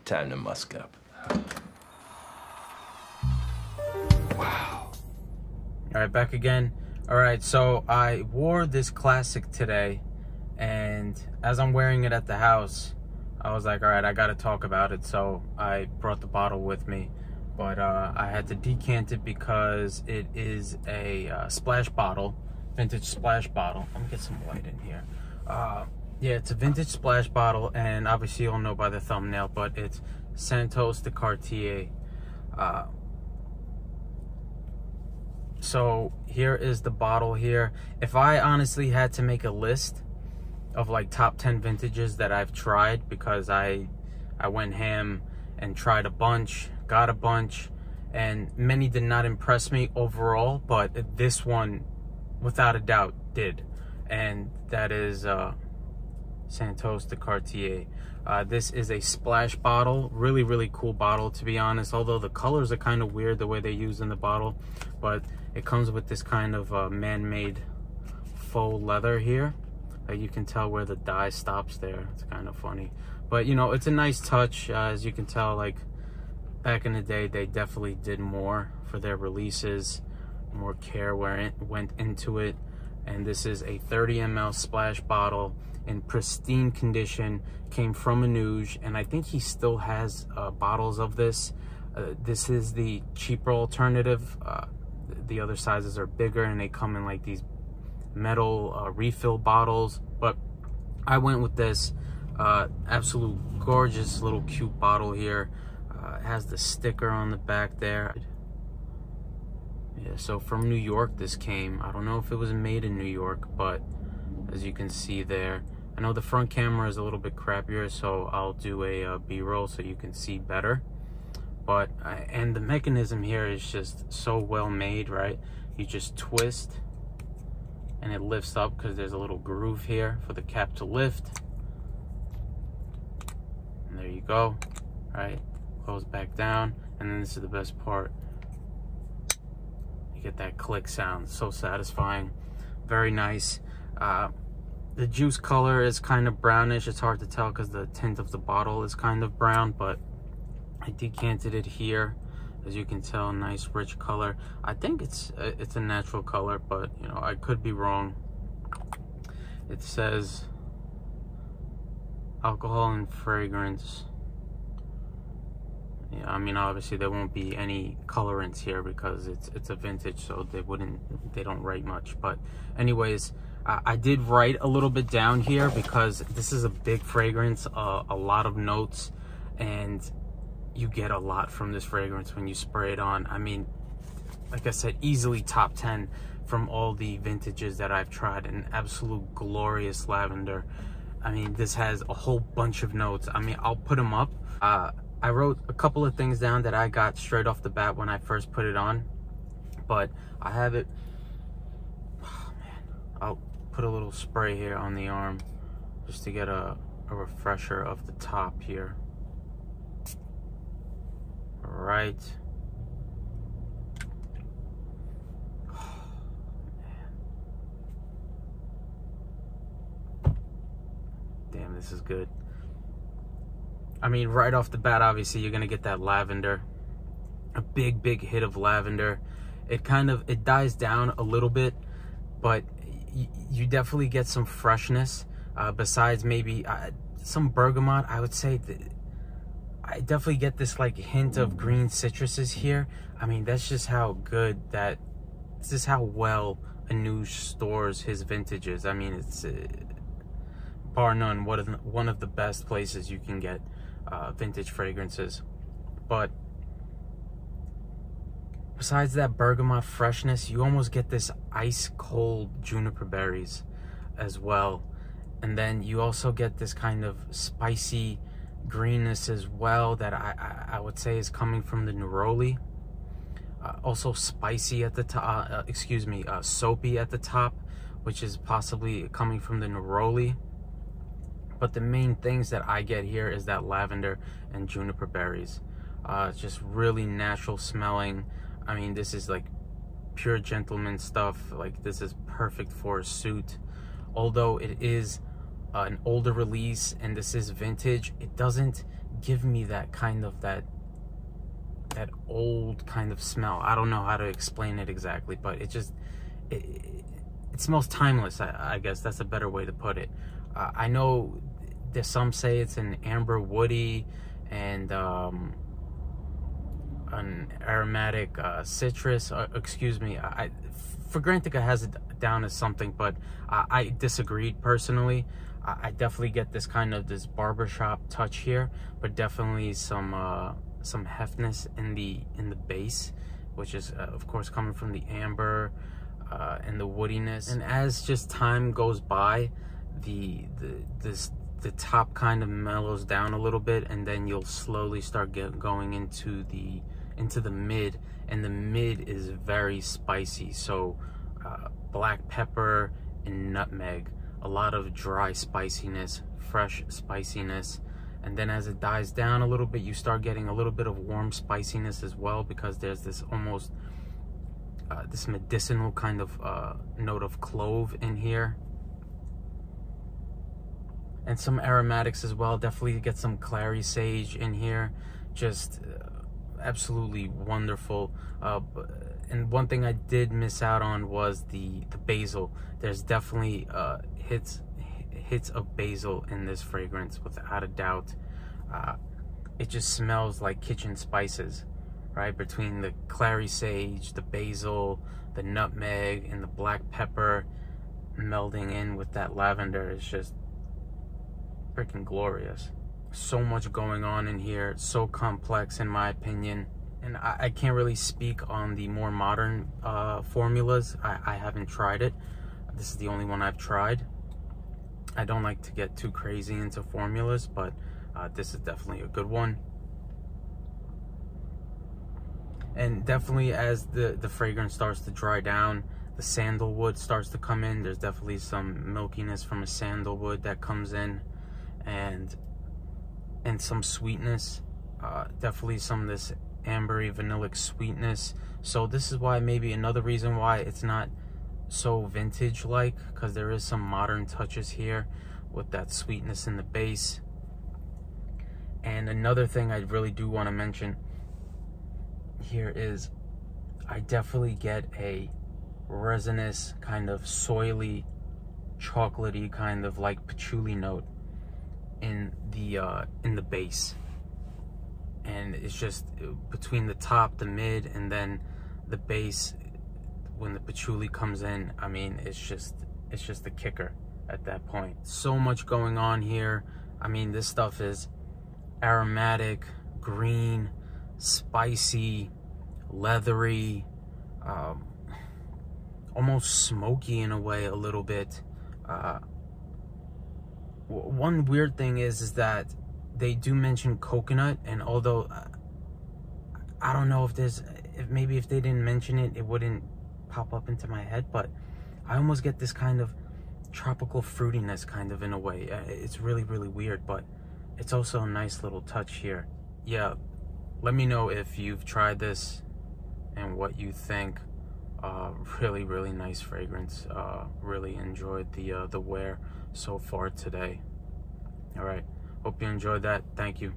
Time to musk up. Wow. All right, back again. All right, so I wore this classic today, and as I'm wearing it at the house, I was like, all right, I got to talk about it. So I brought the bottle with me, but I had to decant it because it is a splash bottle, vintage splash bottle. Let me get some light in here. Yeah, it's a vintage splash bottle, and obviously you'll know by the thumbnail, but it's Santos de Cartier. So here is the bottle here. If I honestly had to make a list of like top 10 vintages that I've tried, because I went ham and tried a bunch, got a bunch, and many did not impress me overall, but this one without a doubt did, and that is Santos de Cartier. This is a splash bottle, really cool bottle, to be honest, although the colors are kind of weird the way they use in the bottle, but it comes with this kind of man-made faux leather here. You can tell where the dye stops there. It's kind of funny, but you know, it's a nice touch. As you can tell, like back in the day, they definitely did more for their releases, more care went into it. And this is a 30 ml splash bottle in pristine condition, came from Anooj, and I think he still has bottles of this. This is the cheaper alternative. The other sizes are bigger, and they come in like these metal refill bottles, but I went with this absolute gorgeous little cute bottle here. It has the sticker on the back there. Yeah, so from New York this came. I don't know if it was made in New York, but as you can see there, I know the front camera is a little bit crappier, so I'll do a B-roll so you can see better. But and the mechanism here is just so well made, right? You just twist and it lifts up because there's a little groove here for the cap to lift. And there you go, right? Close back down, and then this is the best part. You get that click sound, so satisfying, very nice. The juice color is kind of brownish. It's hard to tell because the tint of the bottle is kind of brown, but I decanted it here. As you can tell, nice rich color. I think it's a natural color, but you know, I could be wrong. It says alcohol and fragrance. Yeah, I mean, obviously there won't be any colorants here because it's a vintage, so they don't write much. But anyways, I did write a little bit down here because this is a big fragrance, a lot of notes, and you get a lot from this fragrance when you spray it on. I mean, like I said, easily top 10 from all the vintages that I've tried. An absolute glorious lavender. I mean, this has a whole bunch of notes. I mean, I'll put them up. I wrote a couple of things down that I got straight off the bat when I first put it on, but I have it. Oh man, I'll put a little spray here on the arm just to get a refresher of the top here. All right. Oh, man. Damn, this is good. I mean, right off the bat, obviously, you're gonna get that lavender, a big hit of lavender. It dies down a little bit, but you definitely get some freshness. Besides maybe some bergamot, I would say I definitely get this like hint of green citruses here. I mean, that's just how good this is how well Anooj stores his vintages. I mean, it's bar none one of the best places you can get vintage fragrances. But besides that bergamot freshness, you almost get this ice cold juniper berries as well, and then you also get this kind of spicy greenness as well that I would say is coming from the neroli. Also spicy at the top, soapy at the top, which is possibly coming from the neroli. But the main things that I get here is that lavender and juniper berries. Just really natural smelling. I mean, this is like pure gentleman stuff. Like, this is perfect for a suit. Although it is an older release and this is vintage, it doesn't give me that kind of that old kind of smell. I don't know how to explain it exactly, but it just it smells timeless. I guess that's a better way to put it. I know there's some say it's an amber woody and an aromatic citrus. Excuse me, Fragrantica has it down as something, but I disagreed personally. I definitely get this kind of this barbershop touch here, but definitely some heftness in the base, which is of course coming from the amber and the woodiness. And as just time goes by, the top kind of mellows down a little bit, and then you'll slowly start going into the mid, and the mid is very spicy. So black pepper and nutmeg, a lot of dry spiciness, fresh spiciness. And then as it dies down a little bit, you start getting a little bit of warm spiciness as well, because there's this almost this medicinal kind of note of clove in here, and some aromatics as well. Definitely get some clary sage in here. Just absolutely wonderful. And one thing I did miss out on was the basil. There's definitely hits of basil in this fragrance, without a doubt. It just smells like kitchen spices, right? Between the clary sage, the basil, the nutmeg, and the black pepper melding in with that lavender, is just freaking glorious. So much going on in here, so complex in my opinion. And I can't really speak on the more modern formulas. I haven't tried it. This is the only one I've tried. I don't like to get too crazy into formulas, but this is definitely a good one. And definitely as the fragrance starts to dry down, the sandalwood starts to come in. There's definitely some milkiness from a sandalwood that comes in, and some sweetness. Definitely some of this ambery vanillic sweetness. So this is why, maybe another reason why it's not so vintage like, because there is some modern touches here with that sweetness in the base. And another thing I really do want to mention here is I definitely get a resinous kind of soily, chocolatey kind of like patchouli note in the base. And it's just between the top, the mid, and then the base. When the patchouli comes in, I mean, it's just a kicker at that point. So much going on here. I mean, this stuff is aromatic, green, spicy, leathery, almost smoky in a way, a little bit. One weird thing is that they do mention coconut, and although I don't know if maybe if they didn't mention it, it wouldn't pop up into my head, but I almost get this kind of tropical fruitiness kind of in a way. It's really, really weird, but it's also a nice little touch here. Yeah, let me know if you've tried this and what you think. Really, really nice fragrance. Really enjoyed the wear so far today. All right, hope you enjoyed that. Thank you.